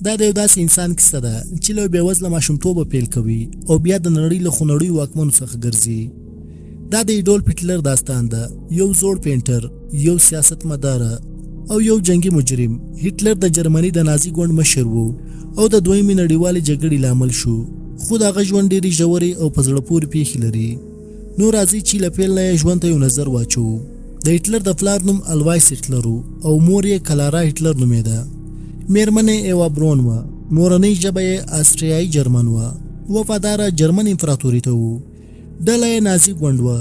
دا د یو داسې انسان کیسه ده چې له بېوزله ماشومتوبه پیل کوي او بیا د نړۍ له خونړیو واکمنو څخه ګرځي. دا د اډولف هټلر داستان ده، یو زوړ پینټر، یو سیاستمدار او یو جنگي مجرم. هټلر د جرمني د نازي ګوند مشر وو او د دوهمې نړیوالې جګړې لامل شو، خو د هغه ژوند ډېرې ژورې او په زړه پورې پیښې لري. نو راځي چې له پیل نه ژوند ته یو نظر واچو. د هټلر د پلار نوم اډولف هټلر او مور یې کلارا هټلر نومېده. میرمن یې ایوا برون وه. مورنۍ ژبه یې آسټریایي جرمن وه. وفاداره جرمن امپراتوري ته وو. ډله یې نازي ګوند وه.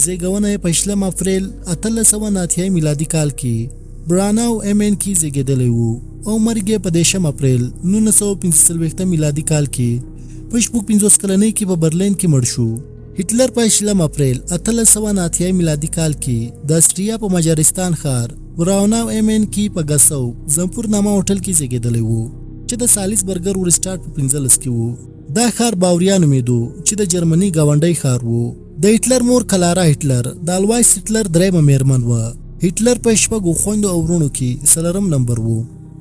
زیږونه یې په 20 اپریل 1889 میلادي کال کې براناو امین کې زیږېدلی وو او مرګ یې په 10 اپریل 1945 میلادي کال کې په 50 کلنۍ کې په برلین کې مړ شو. هټلر په 20 اپریل 1889 میلادي کال کې د آسټریا په مجارستان ښار براناو امین کې په ګسو زمپور نامه هوټل کې زیږېدلی وو چې د سالیس برګر ورسټارټ په 15 کې وو. دا ښار باوریا نومېدو چې د جرمني ګاونډی ښار وو. د هټلر مور کلارا هټلر د اډولف هټلر درېیمه میرمن وه. هټلر په 6 خویندو او وروڼو کې 4 نمبر وو.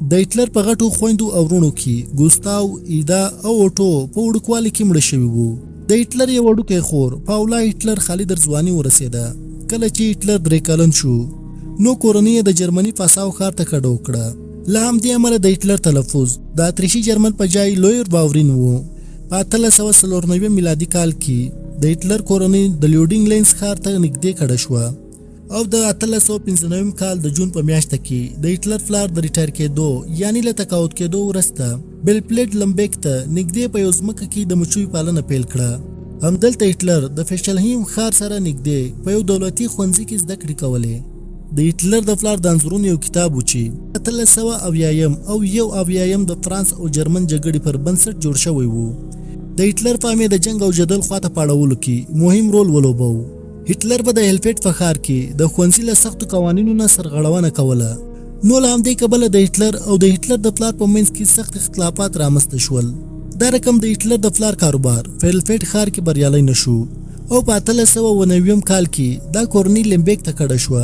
د هټلر په غټو خویندو او وروڼو کې ګوستاو، ایدا او اوټو په وړوکوالي کې مړه شوي وو. د هټلر یو وړوکی خور پاولا هټلر خالي در ځواني ورسېده. کله چې هټلر 3 کلن شو نو کورنۍ د جرمني پاساو ښار ته کډه وکړه. له همدې امله د هټلر تلفظ د اتریشي جرمن په ځای لویر باورین وو. په 1894 میلادي کال کې د هټلر کورنۍ د لیوډینګ لینس ښار ته نږدې کډه شوه او د 1895 کال د جون په میاشت کې د هټلر پلار د ریټایر کېدو یعنی له تقاعد کېدو وروسته بلپلیډ لمبیک ته نږدې په یو ځمکه کې د مچیو پالنه پیل کړه. همدلته هټلر د فیشلهیم ښار سره نږدې په یو دولتي ښوونځي کې زده کړې کولې. د هټلر د پلار د انځورونو یو کتاب و چې 1870 او 1871 د فرانس او جرمن جګړې پر بنسټ جوړ شوی و. د هټلر فامیل د جنگ او جدل خواته پاړولو کې مهم رول ولوباوه. هټلر به د هلفیټ په ښار کې د ښوونځي له سختو قوانینو نه سرغړونه کوله. نو له همدې کبله د هټلر او د هټلر د پلار په منځ کې سخت اختلافات رامنځته شول. دا رقم د هټلر د پلار کاروبار په هلفیټ ښار کې بریالی نه شو او په 1890 کال کې دا کورنۍ لمبیک ته کډه شوه.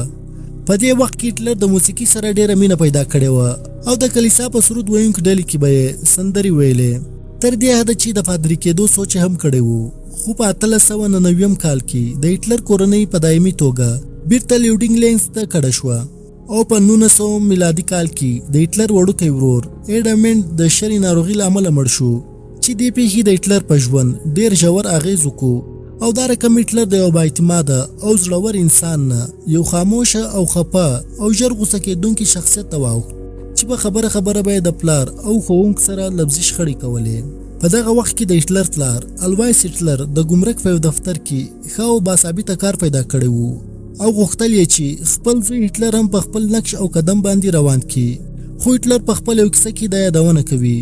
په دې وخت کې هټلر د موسیقي سره ډېره مینه پیدا کړې وه او د کلیسا په سرود ویونکو ډلې کې به یې سندرې ویلې. تر دې حده چې د پادري کېدو سوچ هم کړی وو. خو په 1899 کال کې د هټلر کورنۍ په دایمي توګه بیرته لیوډینګ لینس ته کډه شوه او په 1900 میلادي کال کې د هټلر وړوکی ورور ایډمنډ د شري ناروغي له امله مړ شو چې دې پیښې د هټلر په ژوند ډېر ژور اغېز وکړو او دا رقم هټلر د یو بااعتماده او زړور انسان نه یو خاموشه او خفه او ژر غوسه کېدونکي شخصیت ته واوښت چې په خبره به د پلار او ښوونکو سره لفظي شخړې کولې. په دغه وخت کې د هټلر پلار اډولف هټلر د ګمرک په یو دفتر کې ښه او باثباته کار پیدا کړی وو او غوښتل یې چې خپل زوی هټلر هم په خپل نقش او قدم باندې روان کړي. خو هټلر په خپل یو کیسه کې دا یادونه کوي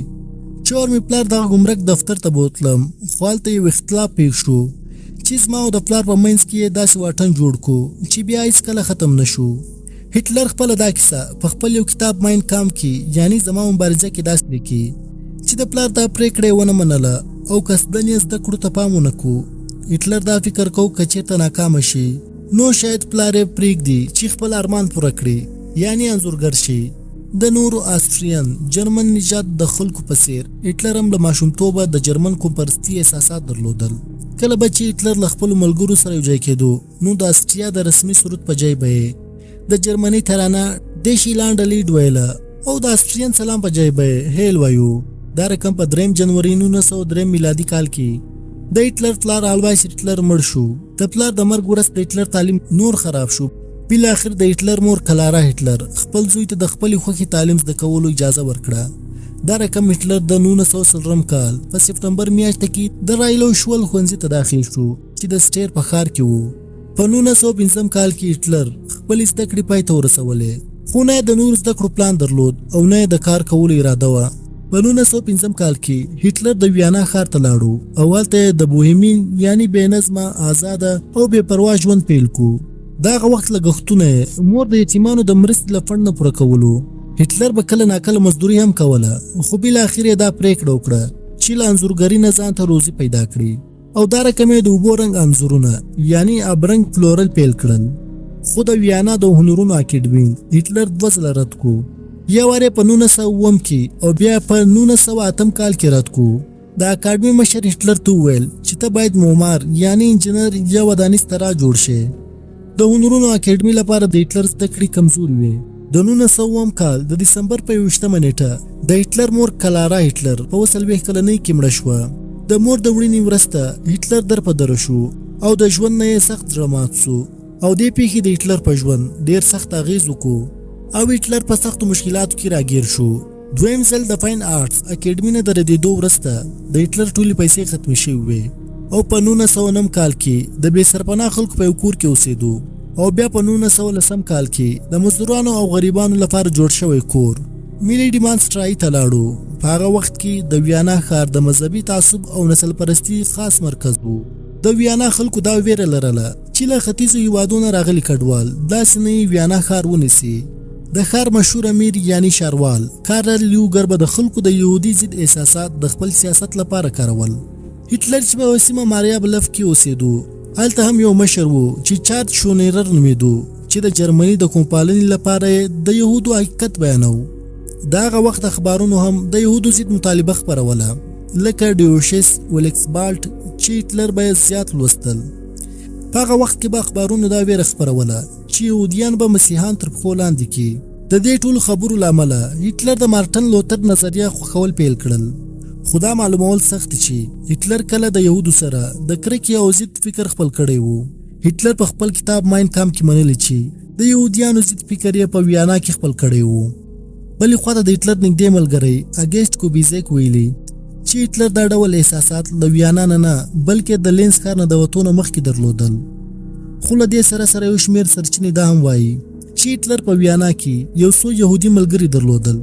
چې مې پلار دغه ګمرک دفتر ته بوتلم خو هلته یو اختلاف پیښ شو چې زما او د پلار په منځ کې یې داسې واټن جوړ کړو چې بیا هېڅکله ختم نه شو. هټلر خپله دا کیسه په خپل یو کتاب ماین کام کې یعنی زما مبارزه کې داسې لیکي چې د پلار دا پریکړه ونه منله او قصدن یې زده کړو ته پام ونه کړو. هټلر دا فکر کو که چېرته ناکامه شي نو شاید پلار یې پرېږدي چې خپل ارمان پوره کړي یعنی انځورګر شي. د نورو آسټریان جرمن نژاد د خلکو په څېر هټلر هم له ماشومتوبه د جرمن کومپرستي احساسات درلودل. کله به چې هټلر له خپلو ملګرو سره یوځای کېدو نو د آسټریا د رسمي سرود په ځای به یې د جرمني ترانه ډیشیلاند لیډ ویله او د آسټریان سلام په ځای به یې هیل وایو. دا رقم په 3 جنوري 1903 میلادي کال کې د هټلر پلار اډولف هټلر مړ شو. د پلار د مرګ وروسته د هټلر تعلیم نور خراب شو. بالاخره د هټلر مور کلارا هټلر خپل زوی ته د خپلې خوښې تعلیم زده کولو اجازه ورکړه. دا رقم هټلر د 1904 کال په سپټمبر میاشت کې د رایلو شول ښوونځي ته داخل شو چې د سټیر په ښار کې وو. په 1905 کال کې هټلر خپل زده کړې پای ته ورسولې خو نه د نور زده کړو پلان درلود او نه د کار کولو اراده وه. په 1905 کال کې هټلر د ویانا ښار ته لاړو او هلته د بوهیمین یعنی بې نظمه آزاده او بې پروا ژوند پیل کړو. دغه وخت لګښتونه مور د یتیمانو د مرستې له فنډ نه پوره کولو. هټلر به کله ناکله مزدوري هم کوله خو بالاخره دا پریکړه وکړه چې له انځورګرۍ نه ځان ته روزي پیدا کړي او دا رقم یې د اوبو رنګ انځورونه یعنی ابرنګ فلورل پیل کړل. خو د ویانا د هنرونو اکیډمي هټلر 2 ځله رد کړو یا واره په 1909 کې او بیا په 1908 کال کې رد کو. د اکاډمي مشر هټلر ته وویل چې ته باید معمار یعنی انجینر یا ودانیز طرح جوړ شې. د هنرونو اکاډمي لپاره د هټلر زده کړې کمزورې وې. د 1909 کال د دسمبر په 21مه نیټه د هټلر مور کلارا هټلر په 40 کلنۍ کې مړه شوه. د مور د وړینې وروسته هټلر در په دره شو او د ژوند نه یې سخت زړه مات سو او دې پیښې د هټلر په ژوند ډیر سخت اغیز وکړو او هټلر په سختو مشکلاتو کې راګیر شو. دویم ځل د فاین آرټس اکاډمي نه د ردېدو وروسته د هټلر ټولې پیسې ختمې شوې وې او په 1909 کال کې د بې سرپناه خلکو په یو کور کې اوسېدو او بیا په 1910 کال کې د مزدورانو او غریبانو لپاره جوړ شوی کور میلی ډیمانسټرای ته لاړو. په هغه وخت کې د ویانا ښار د مذهبي تعصب او نسل پرستی خاص مرکز و. د ویانا خلکو دا ویره لرله چې له ختیځو هیوادونو راغلي کډوال داسې نه ویانا ښار ونیسي. د ښار مشهور امیر یعنی ښاروال کارل لیوګر به د خلکو د یهودي ضد احساسات د خپل سیاست لپاره کارول. هټلر چې په سیمه ماریا بلف کې اوسېدو هلته هم یو مشر و چې چارج شونیرر نومېدو چې د جرمني د کومپالنې لپاره د یهودو حقیقت بیانو. دغه وخت اخبارونو هم د یهودو ضد مطالبه خپروله لکه ډیوشس ولکسبالټ چې هټلر به زیات لوستل. په هغه وخت کې به اخبارونو دا ویره خپروله چې یهودیان به مسیحیان تر پښو لاندې کړي. د دې ټولو خبرو له امله هټلر د مارټن لوتر نظریه خوښول پیل کړل. خو دا معلومول سخت چې هټلر کله د یهودو سره د کرکې او ضد فکر خپل کړی وو. هټلر په خپل کتاب ماین کام کې منلی چې د یهودیانو ضد فکر یې په ویانا کې خپل کړی وو. بلې خواته د هټلر نږدې ملګری اګسټ کوبیزک ویلي چې هټلر دا ډول احساسات له ویانا نه بلکې د لینز ښار نه د وتو نه مخکې درلودل. خو له دې سره سره یو شمېر سرچینې دا هم وایي چې هټلر په ویانا کې یو څو یهودي ملګري درلودل.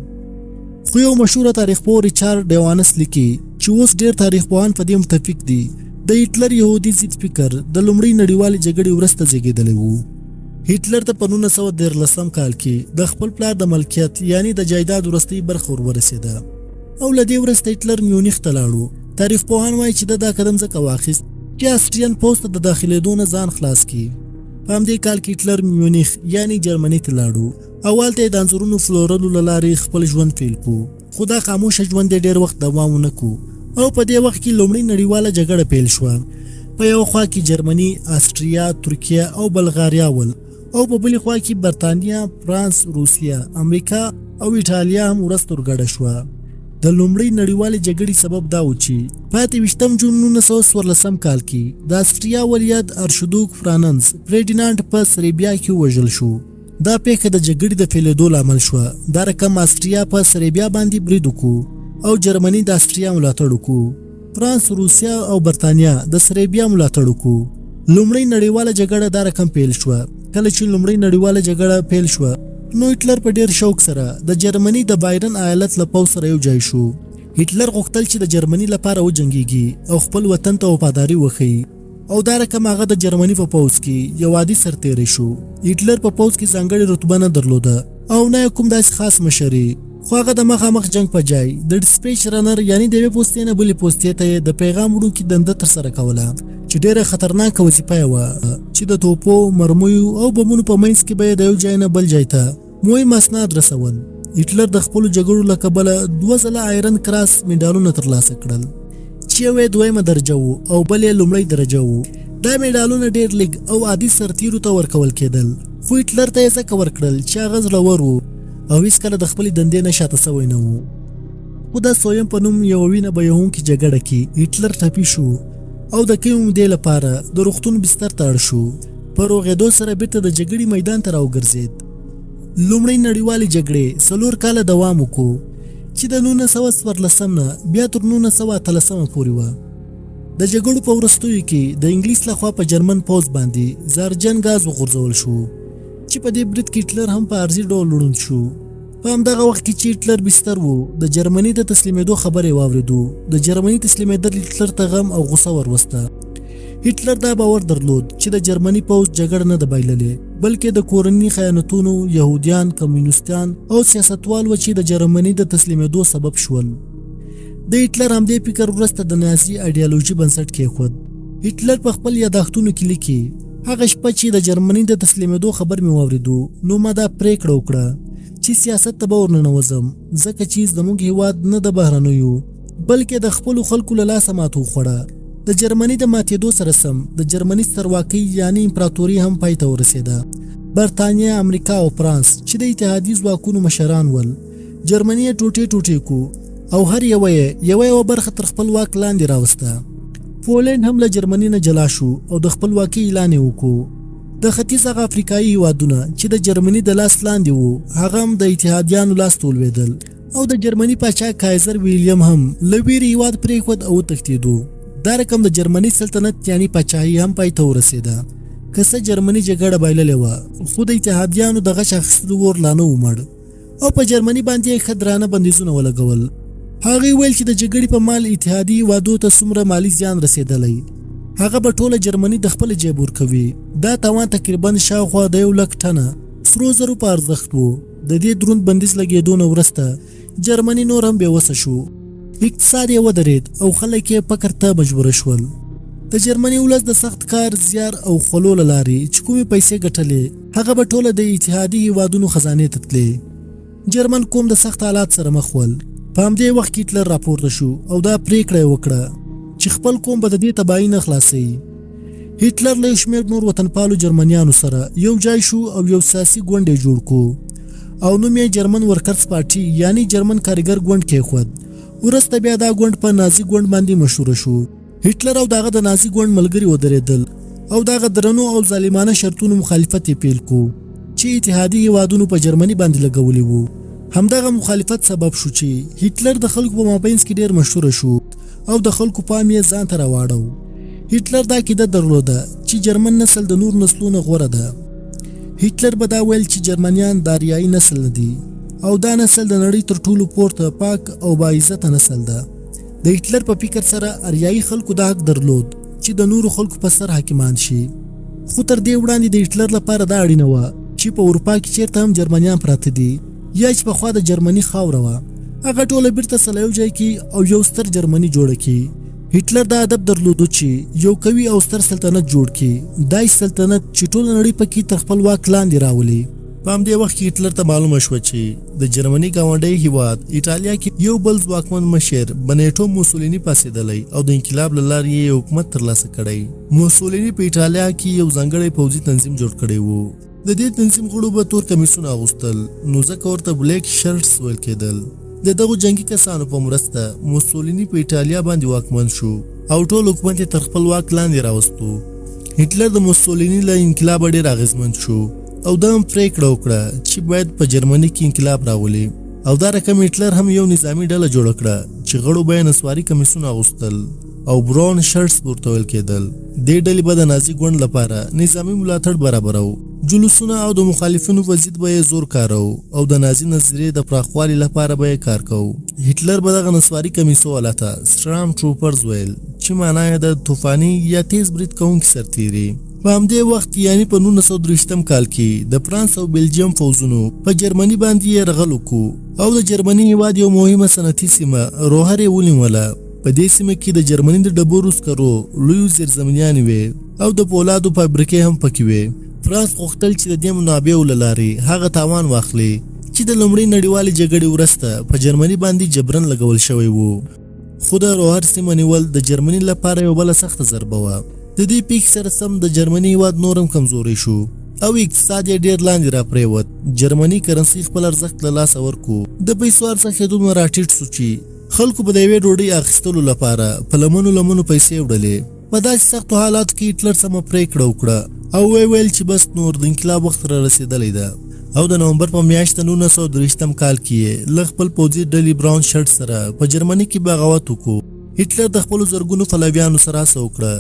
خو یو مشهوره تاریخ پوه ریچارډ ډیوانس لیکي چې اوس ډېر تاریخ پوهان په دې متفق دي د هټلر یهودي ضد فکر د لومړۍ نړیوالې جګړې وروسته زیږېدلی و. هټلر ته په 1913 کال کې د خپل پلار د ملکیت یعنی د جایداد وروستۍ برخه ورسېده او له دې وروسته هټلر میونخ ته لاړو. تاریخ پوهان وایي چې دا قدم ځکه واخیست چې آسټریان پوځ ته د داخلېدو نه ځان خلاص کړي. په همدې کال کې هټلر میونخ یعنی جرمني ته لاړو او هلته یې د انځورونو فلورلو له لارې خپل ژوند پیل کړو. خو دا خاموشه ژوند یې ډېر وخت دوام ونه کړو او په دې وخت کې لومړۍ نړیواله جګړه پیل شوه. په یو خوا کې جرمني، آسټریا، ترکیه او بلغاریا ول او په بلې خوا کې برتانیا، فرانس، روسیه، امریکا او ایټالیا هم ورسته ورګډه شوه. د لومړۍ نړیوالې جګړې سبب دا و چې په 28 جون 1914 کال کې د آسټریا ولیعهد ارشدوک فرانس فریډیناند په سربیا کې وژل شو. دا پیښه د جګړې د پیلېدو لامل شوه. دا رقم آسټریا په سربیا باندې برید وکړو او جرمني د آسټریا ملاتړ وکړو. فرانس، روسیه او برتانیا د سربیا ملاتړ وکړو. لومړۍ نړیواله جګړه دا رقم پیل شوه. کله چې لومړۍ نړیواله جګړه پیل شوه نو هټلر په ډیر شوق سره د جرمني د بایرن ایالت له پوځ سره یو ځای شو. هټلر غوښتل چې د جرمني لپاره وجنګیږي او خپل وطن ته وفاداري وښیي او دا رقم هغه د جرمني په پوځ کې یو عادي سرتیری شو. هټلر په پوځ کې ځانګړې رتبه نه درلوده او نه کوم داسې خاص مشري، خو هغه د مخامخ جنگ په ځای د ډسپیچ رنر یعنی د یوې پوستې نه بلې پوستې ته د پیغام وړونکي دنده ترسره کوله چې ډېره خطرناکه وظیفه یې وه چې د توپو، مرمیو او بمونو په منځ کې به یې د یو ځای نه بل ځای ته مهم اسناد رسول. هټلر د خپلو جګړو له کبله 2 ځله آیرن کراس میډالونه ترلاسه کړل چې یو یې 2مه درجه و او بل یې لومړۍ درجه و. دا میډالونه ډېر لږ او عادي سرتیرو ته ورکول کېدل، خو هټلر ته یې ځکه ورکړل چې هغه زړور و او هیڅکله د خپلې دندې نه شاته سوی نه و. خو د سویم په نوم یوه وینه بهیونکې جګړه کې هټلر ټپي شو او د کمې مودې لپاره د روغتون بستر ته اړ شو. په روغېدو سره بیرته د جګړې میدان ته راوګرځېد. لومړۍ نړیوالې جګړې 4 کاله دوام وکړو چې د 1914 نه بیا تر 1913 پورې وه. د جګړو په وروستیو کې د انګلیس لخوا په جرمن پوځ باندې زهرجن ګاز وغورځول شو چې په دې برید کې هټلر هم په عرضي ډول ړوند شو. په همدغه وخت کې چې هټلر بستر و د جرمني د تسلیمېدو خبرې واورېدو. د جرمني تسلیمېدل هټلر ته غم او غوسه وروسته. هټلر دا باور درلود چې د جرمني پوځ جګړه نه ده بایللې بلکې د کورني خیانتونو، یهودیان، کمونیستان او سیاستوال و چې د جرمني د تسلیمېدو سبب شول. د هټلر همدې فکر وروسته د نازي ایډیالوژي بنسټ کېښود. هټلر په خپل یادښتونو کې لیکي هغه شپه چې د جرمني د تسلیمېدو خبر مې واورېدو نو ما دا پرېکړه وکړه چې سیاست ته به ورننوځم ځکه چې زموږ هېواد نه د بهرنیو بلکې د خپلو خلکو له لاسه مات وخوړه د جرمني د ماتېدو سره سم د جرمني سترواکۍ یعنی امپراتوري هم پای ته ورسېده برطانیه امریکا او فرانس چې د اتحادي ځواکونو مشران ول جرمني یې ټوټې ټوټې کو او هر یوه برخه تر خپل واک لاندې راوسته پولینډ هم له جرمني نه جلا شو او د خپلواکۍ اعلان یې وکړو د ختیځ هغه افریقایي هیوادونه چې د جرمني د لاس لاندې وو هغه هم د اتحادیانو لاس ته ولوېدل او د جرمني پاچا کایزر ویلیم هم له ویرې هیواد پرېښود او وتښتېدو دا رقم د جرمني سلطنت یعنی پاچاهي هم پای ته ورسېده که څه جرمني جګړه بایللې وه خو د اتحادیانو د غچ اخیستلو اور لا نه و مړ او په جرمني باندې یې ښه درانه بندیزونه ولګول هغه ویل چې د جګړې په مال اتحادي هیوادو ته څومره مالی زیان رسېدلی هغه به ټوله جرمني د خپل جیب ورکوي دا توان تقریبا شاوخوا د 100,000 ټنه سرو زرو په ارزښت و د دې دروند بندیز لګېدو نه وروسته جرمني نور هم بېوسه شو اقتصاد یې ودرېد او خلک یې فقر ته مجبوره شول د جرمني ولس د سخت کار زیار او خلو له لارې چې کومې پیسې ګټلې هغه به ټوله د اتحادي هیوادونو خزانې ته تلې جرمن قوم د سخت حالات سره مخ ول په همدې وخت کې هټلر راپورته شو او دا پرېکړه یې وکړه چې خپل قوم به د دې تباهي نه خلاصوي هټلر له یو شمېر نور وطنپالو جرمنیانو سره یو ځای شو او یو سیاسي ګوند یې جوړ کړو او نوم یې جرمن ورکرز پارټي یعنی جرمن کارګر ګوند کېښود وروسته بیا دا ګوند په نازي ګوند باندې مشهوره شو هټلر او دغه د نازي ګوند ملګري ودرېدل او دغه درنو او ظالمانه شرطونو مخالفت یې پیل کړو چې اتحادي هیوادونو په جرمني باندې لګولي وو همدغه مخالفت سبب شو چې هټلر د خلکو په مابینځ کې ډیر مشهور شو او د خلکو پام یې ځان ته راواړو هټلر دا عقیده درلوده چې جرمن نسل د نور نسلونو غوره ده هټلر به دا ویل چې جرمنیان د آریایي نسل نه دي او دا نسل د نړۍ تر ټولو پورته پاک او باعزته نسل ده د هټلر په فکر سره آریایي خلکو دا حق درلود چې د نورو خلکو په سر حاکمان شي خو تر دې وړاندې د هټلر لپاره دا اړینه وه چې په اروپا کې چیرته هم جرمنیان پراته دي یا چې پخوا د جرمني خاوره وه هغه ټوله بیرته سره یو ځای کړي او یو ستر جرمني جوړه کړي هټلر دا ادب درلودو چې یو قوي او ستر سلطنت جوړ کړي داسې سلطنت چې ټوله نړۍ پکې تر خپل واک لاندې راولي په همدې وخت کې هټلر ته معلومه شوه چې د جرمني ګاونډی هیواد ایټالیا کې یو بل ځواکمن مشر بنیټو موسولیني پاڅېدلی او د انقلاب له لارې یې حکومت ترلاسه کړی موسولیني په ایټالیا کې یو ځانګړی پوځي تنظیم جوړ کړی و د دې تنظیم غړو به تور کمیسونه اغوستل نو ځکه ورته بلیک شرټس ویل کېدل د دغو جنگي کسانو په مرسته موسولیني په ایټالیا باندې واکمن شو او ټول حکومت یې تر خپل واک لاندې راوستو هټلر د موسولیني له انقلاب ډېر اغېزمن شو او دا هم پرېکړه وکړه چې باید په جرمني کې انقلاب راولي او دا رقم هټلر هم یو نظامي ډله جوړه کړه چې غړو به یې نسواري کمیسونه اغوستل او براون شرټس ورته ویل کېدل دې ډلې به د نازي ګوند لپاره نظامي ملاتړ برابرو جلوسونه او د مخالفینو په ضد به یې زور کارو او د نازي نظریې د پراخوالي لپاره به یې کار کوو هټلر به دغه نسواري کمیسو والا ته سټرام ټروپرز ویل چې معنا یې د طوفاني یا تیز برید کوونکي سرتیري په همدې وخت یعنی په 1923 کال کې د فرانس او بلجیم فوزونو په جرمني باندې یې یرغل وکړو او د جرمني هیواد یو مهمه صنعتي سیمه روهر یې ونیوله په دې سیمه کې د جرمني د ډبرو سکرو لویو زیرزمینیانې وې او د پولادو فابریکې هم پکې وې فرانس غوښتل چې د دې منابعو له لارې هغه تاوان واخلي چې د لومړۍ نړیوالې جګړې وروسته په جرمني باندې جبرن لګول شوی و خو د روهر سیمه نیول د جرمني لپاره یو بله سخته ضربه وه د دې پیښې سره سم د جرمني هیواد نور هم کمزوری شو او اقتصاد یې ډېر لاندې راپرېوت جرمني کرنسي خپل ارزښت له لاسه ورکړو د پیسو ارزښت یې دومره راټیټ سو چې خلکو به د یوې ډوډۍ اخیستلو لپاره په لمنو پیسې وړلې په داسې سختو حالاتو کې هټلر سمه پرېکړه وکړه او ویل چې بس نور د انقلاب وخت را رسېدلی ده او د نومبر په میاشت 1923 کال کې له خپل پوځي ډلې براون شرټ سره په جرمني کې بغاوت وکړو هټلر د خپلو زرګونو پلویانو سره هڅه وکړه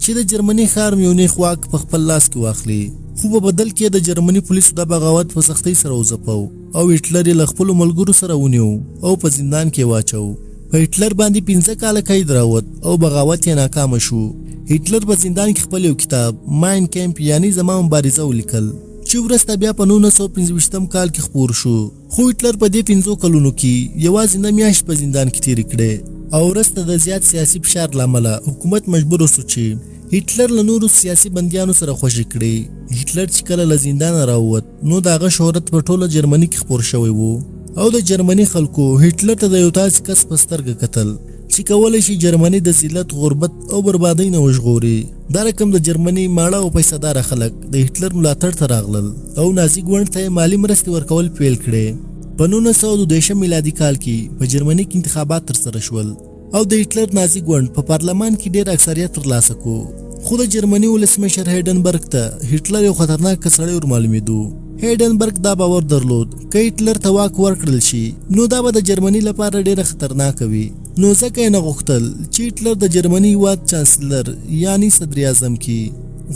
چې د جرمني ښار میونخ واک په خپل لاس کې واخلي خو په بدل کې د جرمني پولیسو د بغاوت په سختۍ سره وځپو او هټلر یې له خپلو ملګرو سره ونیو او په زندان کې واچو په هټلر باندې 15 کاله قید راوت او بغاوت یې ناکامه شو هټلر په زندان کې خپل یو کتاب ماین کیمپ یعنی زما مبارزه ولیکل چې وروسته بیا په 1925 کال کې خپور شو خو هټلر په دې 15 کلونو کې یوازې نه میاشت په زندان کې تېرې کړې او وروسته د زیات سیاسي فشار له امله حکومت مجبور شو چې هټلر له نورو سیاسي بندیانو سره خوشي کړي. هټلر چې کله له زندانه راووت نو د هغه شهرت په ټوله جرمني کې خپور شوی وو او د جرمني خلکو هټلر ته د یو تاسې کس په سترګه کتل چې کولی شي جرمني د ذلت، غربت او بربادۍ نه وژغوري. دا رقم د جرمني ماړه او پیسه‌داره خلک د هټلر ملاتړ ته راغلل او نازي ګوند ته مالی مرستې ورکول پیل کړې. په 1922 میلادي کال کې په جرمني کې انتخابات ترسره شول او د هټلر نازي ګوند په پارلمان کې ډېر اکثریت ترلاسه کړ. خو د جرمني ولسمشر هایډنبرګ ته هټلر یو خطرناک سړی ورمعلومېدو. هایډنبرګ دا باور درلود که هټلر ته واک ورکړل شي نو دا به د جرمني لپاره ډېره خطرناکه وي. نو ځکه یې نه غوښتل چې هټلر د جرمني هېواد چانسلر یعنی صدر اعظم کړي.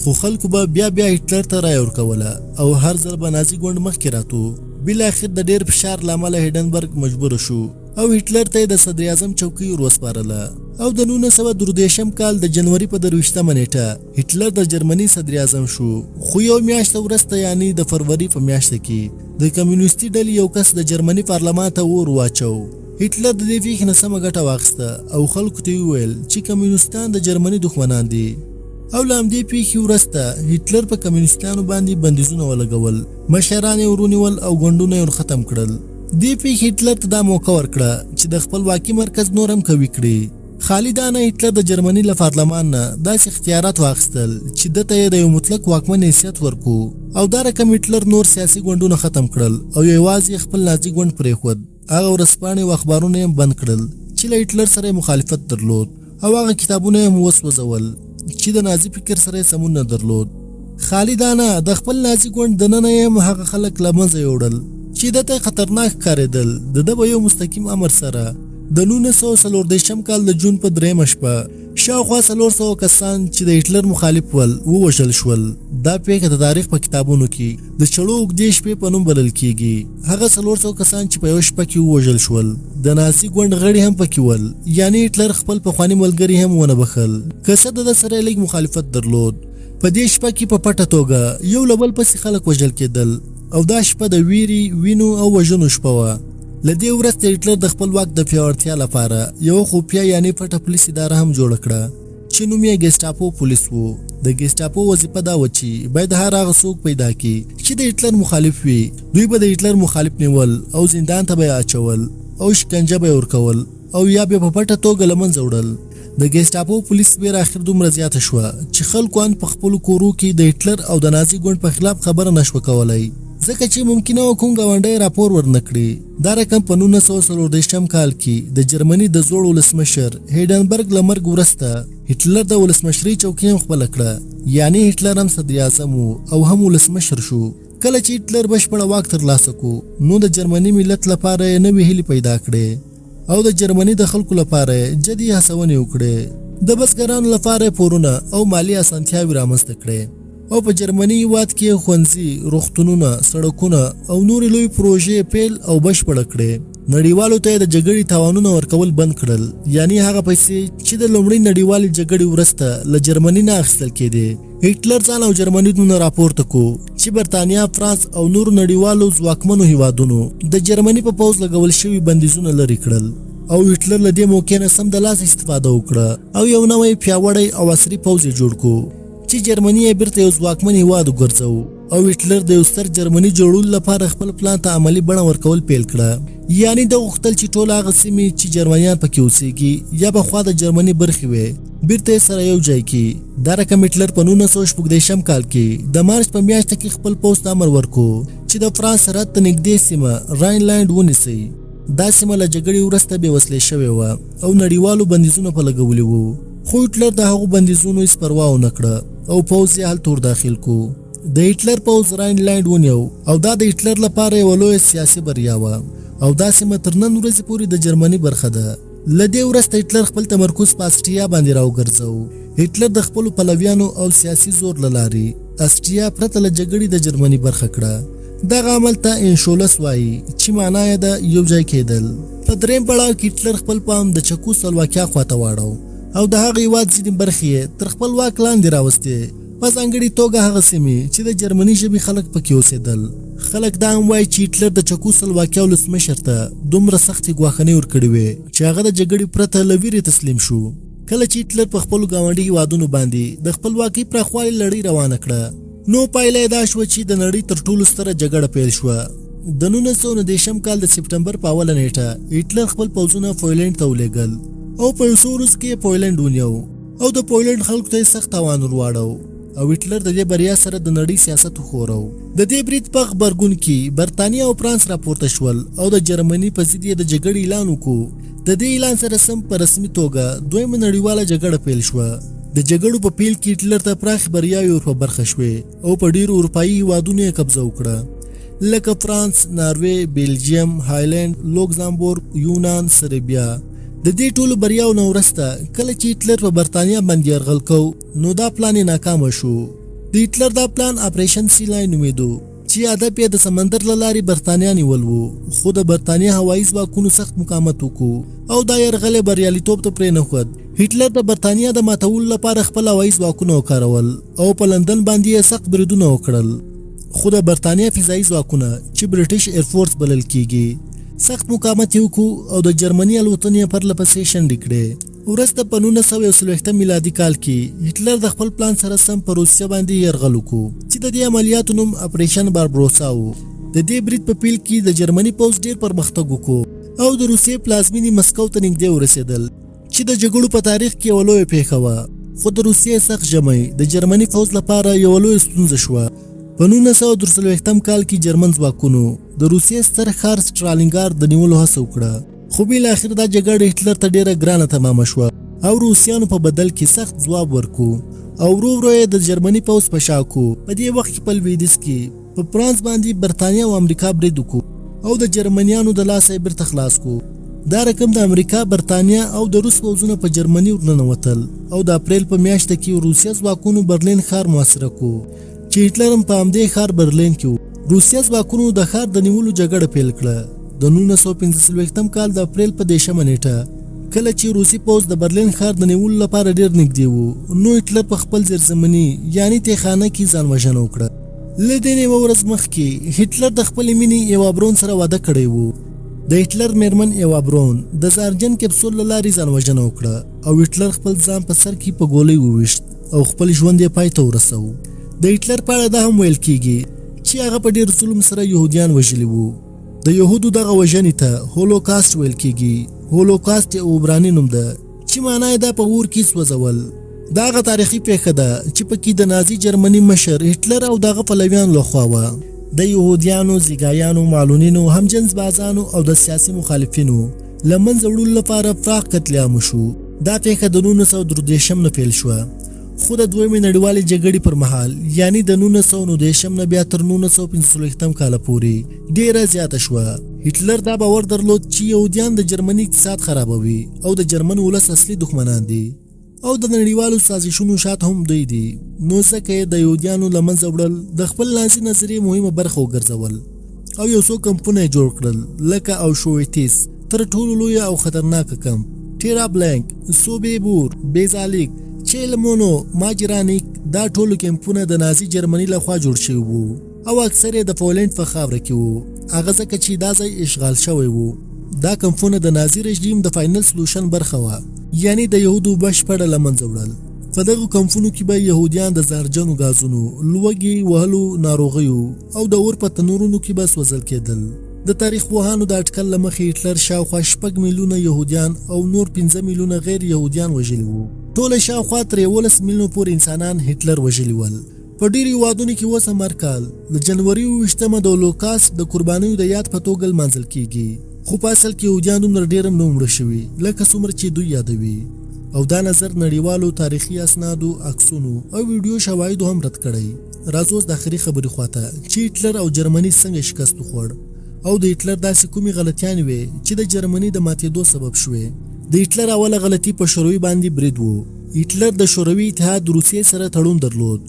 خو خلکو به بیا هټلر ته رایه ورکوله او هر ځل به نازي ګوند مخکې راتو. بالاخره د ډېر فشار له امله هایډنبرګ مجبور شو او هټلر ته د صدر اعظم چوکۍ وروسپارله او د 1923 کال د جنوري په 23 نیټه هټلر د جرمني صدر اعظم شو. خو یو میاشت وروسته یعنی د فروری په میاشت کې د کمیونستي ډلې یو کس د جرمني پارلمان ته اور واچو. هټلر د دې پیښې نه سمه ګټه واخیسته او خلکو ته وویل چې کمیونستان د جرمني دښمنان دي او له همدې پیښې وروسته هټلر په کمیونستانو باندې بندیزونه ولګول، مشران یې ورونیول او ګوندونه یې ختم کړل. دې پیښې هټلر ته دا موقع ورکړه چې د خپلواکي مرکز نور هم قوي کړي. خالي دا نه هټلر د جرمني له پارلمان نه داسې اختیارات واخیستل چې ده ته یې د یو مطلق واکمن حیثیت ورکو او دا رقم هټلر نور سیاسي ګوندونه ختم کړل او یوازې خپل نازي ګوند پرېښود. هغه ورځپاڼې او اخبارونه یې بند کړل چې له هټلر سره مخالفت درلود او هغه کتابونه یې وسوځول چې د نازي فکر سره سمون نه درلود. خالي دا نه د خپل نازي ګوند دننه یې هغه خلک له منځه یوړل چې ده ته خطرناک ښکارېدل. د ده به یو مستقیم امر سره د 1924 کال د جون په 3 شپه شاوخوا 400 کسان چې د هټلر مخالف ول ووژل شول. دا پیښه د تاریخ په کتابونو کې د چړو اوږدې شپې په نوم بلل کیږي. هغه 400 کسان چې په یو شپه کې ووژل شول د نازي ګوند غړي هم پکې ول، یعنی هټلر خپل پخواني ملګري هم ونه بخل که څه د سره لږ مخالفت درلود. په دې شپه کې په پټه توګه یو له بل پسې خلک وژل کېدل او دا شپه د ویرې، وینو او وژنو شپه وه. له دې وروسته هټلر د خپل واک د پیاوړتیا لپاره یو خفیه یعنی پټه پولیس اداره هم جوړه کړه چې نوم یې ګیسټاپو پولیس و. د ګیسټاپو وظیفه دا وه چې باید هر هغه څوک پیدا کړي چې د هټلر مخالف وي. دوی به د هټلر مخالف نیول او زندان ته به یې اچول او شکنجه به یې ورکول او یا به په پټه توګه له منځه وړل. د ګیسټاپو پولیس بیر اخر دومره زیاته شوه چې خلکو ان په خپلو کورو کې د هټلر او د نازي ګوند په خلاف خبره نشوه کولی ځکه چې ممکنه و کوم ګاونډی راپور ورنکړي. دا رقم په 1924 کال کې د جرمني د زوړ ولسمشر هایډنبرګ له مرګ وروسته هټلر د ولسمشرۍ چوکۍ هم خپله کړه، یعنی هټلر هم صدر اعظم او هم ولسمشر شو. کله چې هټلر بشپړه واک ترلاسه کړو نو د جرمني ملت لپاره یې نوې هیلې پیدا کړې او د جرمني د خلکو لپاره یې جدي هڅونې وکړې. د بزګرانو لپاره یې پورونه او مالي اسانتیاوې رامنځته کړې او په جرمني هېواد کې ښوونځي، روغتونونه، سړکونه او نورې لوی پروژې پیل او بشپړه کړې. نړیوالو ته یې د جګړې تاوانونه ورکول بند کړل، یعنی هغه پیسې چې د لومړۍ نړیوالې جګړې وروسته له جرمني نه اخیستل کېدې. هټلر ځان او جرمنیونو راپورته کړو چې برتانیا، فرانس او نورو نړیوالو ځواکمنو هېوادونو د جرمني په پوځ لګول شوي بندیزونه لرې کړل او هټلر له دې موقع نه سمدلاسه استفاده وکړه او یو نوی پیاوړی او عصري پوځ یې جوړ کړو چې جرمني یې بیرته یو ځواکمن هېواد وګرځوو او هټلر د یو ستر جرمني جوړولو لپاره خپل پلان ته عملي بڼه ورکول پیل کړه. یعنی د غوښتل چې ټول هغه سیمې چې جرمنیان پکې اوسېږي یا بخوا د جرمني برخې وې بیرته یې سره یو ځای کړي. دا رقم هټلر په 1914 کال کې د مارچ په میاشت کې خپل پوځ ته امر ورکړو چې د فرانس سرحد ته نږدې سیمه راینلینډ ونیسئ. دا سیمه له جګړې وروسته بېوزلۍ شوې وه او نړیوالو بندیزونه په لګولي وو. خو هټلر د هغو بندیزونو هېڅ پروا ونه کړه او پوځ یې هلته ور داخل کو. د هټلر پوځ راینلینډ ونیو او دا د هټلر لپاره یوه لویه سیاسي بریا وه او دا سیمه تر نن ورځې پورې د جرمني برخه ده. له دې وروسته هټلر خپل تمرکز په اسټریا باندې راوګرځاوه. هټلر د خپلو پلویانو او سیاسي زور له لارې اسټریا پرته له جګړې د جرمني برخه کړه. دغه عمل ته انشولس وایي چې معنا یې د یو ځای کېدل. په درېیم پړاو کې هټلر خپل پام د چکوسلواکیا خواته واړو او د هغه هېواد ځینې برخې یې تر خپل واک لاندې راوستې، په ځانګړې توګه هغه سیمې چې د جرمني ژبې خلک پکې اوسېدل. خلک دا هم وایي چې هټلر د چکوسلواکیا ولسمشر ته دومره سختې ګواښنې ورکړې وې چې هغه د جګړې پرته له ویرې تسلیم شو. کله چې هټلر په خپل ګاونډي هیوادونو باندې د خپلواکۍ پراخوالي لړۍ روانه کړه نو پایله یې دا شوه چې د نړۍ تر ټولو ستره جګړه پیل شوه. د 1919 کال د سپټمبر په اوله نیټه هټلر خپل پوځونه پویلنډ ته ولېږل او په یو څو ورځو کې پویلنډ ونیو او د پویلنډ خلکو ته سخت تاوان ورواړو او هټلر د دې بریا سره د نړۍ سیاست وښورو. د دې برید په غبرګون کې برتانیا او فرانس راپورته شول او د جرمني په ضد یې د جګړې اعلان وکړو. د دې اعلان سره سم په رسمي توګه دویمه نړیواله جګړه پیل شوه. د جګړو په پیل کې هټلر ته پراخ بریاوې ور په برخه شوې او په ډیرو اروپایي هیوادونو یې قبضه وکړه لکه فرانس، ناروې، بیلجیم، هایلند، لوکزامبورګ، یونان، سربیا. د دې ټولو بریاو نه وروسته کله چې هټلر په برتانیا باندې یرغل کو نو دا پلان یې ناکامه شو. د هټلر دا پلان اپریشن سی لاین نومیدو چې هدف یې د سمندر له لارې برتانیا نیول وو، خو د برتانیا هوایي ځواکونو سخت مقاومت وکړو او دا یرغل یې بریالیتوب ته پرېنښود. هټلر د برتانیا د ماتولو لپاره خپل هوایي ځواکونه وکارول او په لندن باندې یې سخت بریدونه وکړل، خو د برتانیا فضایي ځواکونه چې برټش ایرفورس بلل کیږي سخت مقاومت یې وکړو او د جرمني الوتنې پرله پسې شنډې کړې. وروسته په 1941 میلادي کال کې هټلر د خپل پلان سره سم په روسیه باندې یرغل وکړو چې د دې عملیاتو نوم اپریشن باربروسا و. د دې برید په پیل کې د جرمني پوځ ډیر پرمختګ وکړو او د روسیې پلازمینې مسکو ته نږدې ورسېدل چې د جګړو په تاریخ کې یوه لویه پیښه وه، خو د روسیې سخت ژمی د جرمني پوځ لپاره یوه لویه ستونزه شوه. په 1943 کال کې جرمن ځواکونو د روسیې ستر ښار سټرالینګار د نیولو هڅه وکړه، خو بالاخره دا جګړه هټلر ته ډیره ګرانه تمامه شوه او روسیانو په بدل کې سخت ځواب ورکړو او ورو ورو یې د جرمني پوځ په شا کړو. په دې وخت کې په لویدیځ کې په فرانس باندې برتانیا او امریکا برید وکړو او د جرمنیانو د لاسه یې بیرته خلاص کړو. دا رقم د امریکا، برتانیا او د روس پوځونه په جرمني ورننوتل او د اپریل په میاشت کې روسیه ځواکونو برلین ښار محاصره کړو چې هټلر هم په همدې ښار برلین کې و. روسیه ځواکونو د ښار د نیولو جګړه پیل کړه. د 1945 کال د اپریل په 10 نیټه کله چې روسي پوځ د برلین ښار د نیولو لپاره ډیر نږدې و نو هټلر په خپل زیرزمیني یعنی تیخانه کې ځان وژنه وکړه. له دې نیمه ورځ مخکې هټلر د خپلې مینې ایوا برون سره واده کړی و. د هټلر میرمن ایوا برون د زهرجن کپسول له لارې ځان وژنه وکړه او هټلر خپل ځان په سر کې په ګولۍ وویشت او خپل ژوند یې پای ته ورساوه. د هټلر په اړه دا هم ویل کیږي چې هغه په ډیر ظلم سره يهوديان وژلي وو. د يهودو دغه وژنې ته هولوکاسټ ویل کیږي. هولوکاسټ یو عبراني نوم ده چې معنی یې د په اور کې سوځول. دا هغه تاریخي پیښه ده چې پکې د نازي جرمني مشر هټلر او دغه پلویان لخوا وه. د يهوديانو، زیګایانو، معلولینو، همجنس بازانو او د سیاسي مخالفینو له منځه وړلو لپاره پراخ قتل عام شو. دا پیښه د 1913 نه پیل شوه، خو د دویمې نړیوالې جګړې پر مهال یعنی د 1919 نه بیا تر 1945 کال پورې ډیره زیاته شوه. هټلر دا باور درلود چې يهوديان د جرمني اقتصاد خرابوي او د جرمن ولس اصلي دښمنان دي او د نړیوالو سازشونو شاته هم دوی دي، نو ځکه یې د يهوديانو له منځه وړل د خپل نازي نظریې مهمه برخه وګرځول او یو څو کمپونه یې جوړ کړل لکه اوشویتیس تر ټولو لوی او خطرناک کمپ، ټیرا بلانک، سوبیبور، بیزالیک، چیلمونو، ماجرانیک. دا ټولو کمپونه د نازي جرمني لخوا جوړ شوي وو او اکثر یې د پولنډ په خاوره کې وو، هغه ځکه چې دا ځای اشغال شوی وو. دا کمپونه د نازي رژیم د فاینل سلوشن برخه وه، یعنی د يهودو بشپړه له منځه وړل. په دغو کمپونو کې به يهوديان د زهرجنو غازونو، لوږې وهلو ناروغیو او د اور په تنورونو کې به سوځل کېدل. د تاریخ پوهانو د اټکل له مخې هټلر شاوخوا 6 میلیونه يهوديان او نور 15 میلیونه غیر يهوديان وژلي وو. ټول شاوخوا 13 میلیونه پورې انسانان هټلر وژلي ول. په ډیری هیوادونو کې اوس هم هر کال د جنوري 28 د هولوکاسټ د قربانیو د یاد په توګه لمانځل کیږي، خو په اصل کې يهوديان دومره ډېر هم نه مړه شوي لکه څومره چې دوی یادوي. او دا نظر نړیوالو تاریخي اسنادو، عکسونو او ویډیو شواهدو هم رد کړی. راځو اوس د آخري خبرې خواته چې هټلر او جرمني څنګه شکست وخوړ او د هټلر داسې کومې غلطیانې وې چې د جرمني د ماتېدو سبب شوې. د هټلر اوله غلطي په شوروي باندې برید و. هټلر د شوروي اتحاد روسیې سره تړون درلود،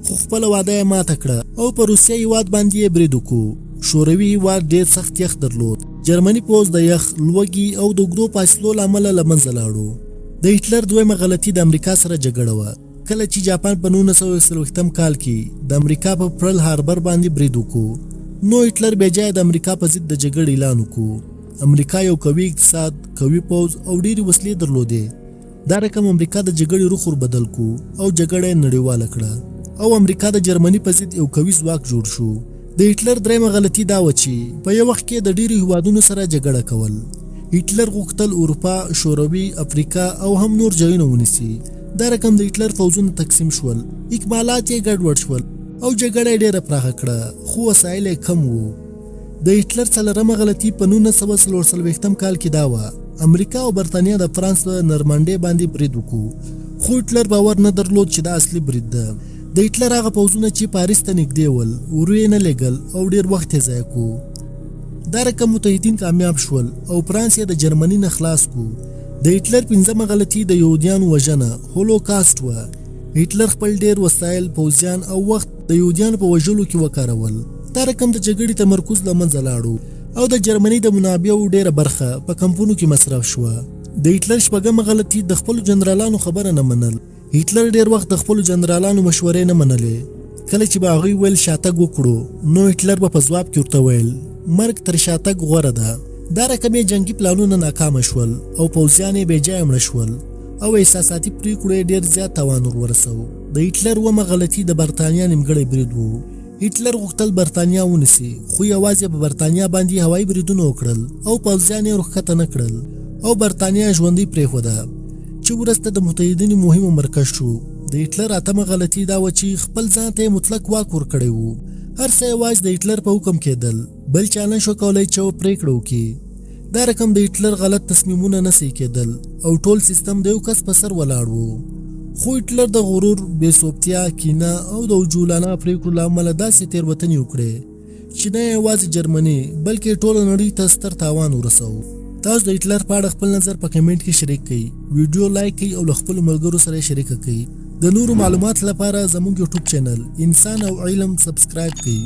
خو خپل وعده یې ماته کړه او په روسیې هیواد باندې یې برید وکړو. شوروي هیواد ډېر سخت یخ درلود. جرمني پوځ د یخ، لوږې او د اوږدو فاصلو له امله له منځه لاړو. د هټلر دویمه غلطي د امریکا سره جګړه وه. کله چې جاپان په 1940 کال کې د امریکا په پرل هاربر باندې برید وکړو نو هټلر بیا ځای د امریکا په ضد د جګړې اعلان وکړو. امریکا یو قوي اقتصاد، قوي پوځ او ډېرې وسلې درلودې. دا رقم امریکا د جګړې رخ ور بدل کو او جګړه یې نړیواله کړه او امریکا د جرمني په ضد یو قوي ځواک جوړ شو. د هټلر درېمه غلطي دا و چې په یو وخت کې د ډیرو هیوادونو سره جګړه کول. هټلر غوښتل اروپا، شوروي، افریقا او هم نور ځایونه ونیسي. دا رقم د هټلر فوزونه تقسیم شول، اکمالات یې ګډوډ شول او جګړه یې ډیره پراخه کړه، خو وسایل یې کم وو. د هټلر څلورمه غلطي په 1940 کال کې دا وه امریکا او برتانیا د فرانس په نرمنډۍ باندې برید وکړو، خو هټلر باور نه درلود چې دا اصلي برید ده. د هټلر هغه پوځونه چې پاریس ته نږدې ول ورو یې نه لېږل او ډېر وخت یې ضایع کړو. دا رقم متحدین کامیاب شول او فرانس یې د جرمني نه خلاص کړو. د هټلر پنځمه غلطي د یهودیانو وژنه هولوکاسټ وه. هټلر خپل ډېر وسایل، پوځیان او وخت د یهودیانو په وژلو کې وکارول. دا رقم د جګړې تمرکز له منځه لاړو او د جرمني د منابعو ډیره برخه په کمپونو کې مصرف شوه. د هټلر شپږمه غلطي د خپلو جنرالانو خبره نه منل. هټلر ډیر وخت د خپلو جنرالانو مشورې نه منلې. کله چې به هغوی ویل شاتګ وکړو نو هټلر به په ځواب کې ورته ویل مرګ تر شاتګ غوره ده. دا رقم یې جنګي پلانونه ناکامه شول او پوځیان یې بېجایه مړه شول او احساساتي پرېکړو یې ډېر زیات تاوان ورسوه. د هټلر اوومه غلطي د برتانیا نیمګړی برید و. هټلر غوښتل برتانیا ونیسي، خو یوازې په برتانیا باندې هوایي بریدونه وکړل او پوځیان یې ورښکته نه کړل او برتانیا ژوندۍ پرېښوده چې وروسته د متحدینو مهمو مرکز شو. د هټلر اتمه غلطي دا وه چې خپل ځان ته یې مطلق واک ورکړی و. هر څه یوازې د هټلر په حکم کېدل، بل چا نه شو کولی چې یوه پرېکړه وکړي. دا رقم د هټلر غلط تصمیمونه نه صحیح کېدل او ټول سیستم د یو کس په سر ولاړ و. خو هټلر د غرور، بېثباتیا، کینه او د عجولانه پرېکړو له امله داسې تېروتنې وکړې چې نه یوازې جرمني بلکې ټوله نړۍ ته ستر تاوان ورسوه. تاسو د هټلر په اړه خپل نظر په کمنټ کې شریک کړئ، ویډیو لایک کړئ او له خپلو ملګرو سره یې شریکه کړئ. د نورو معلومات لپاره زموږ یوټیوب چینل انسان او علم سبسکرایب کړئ.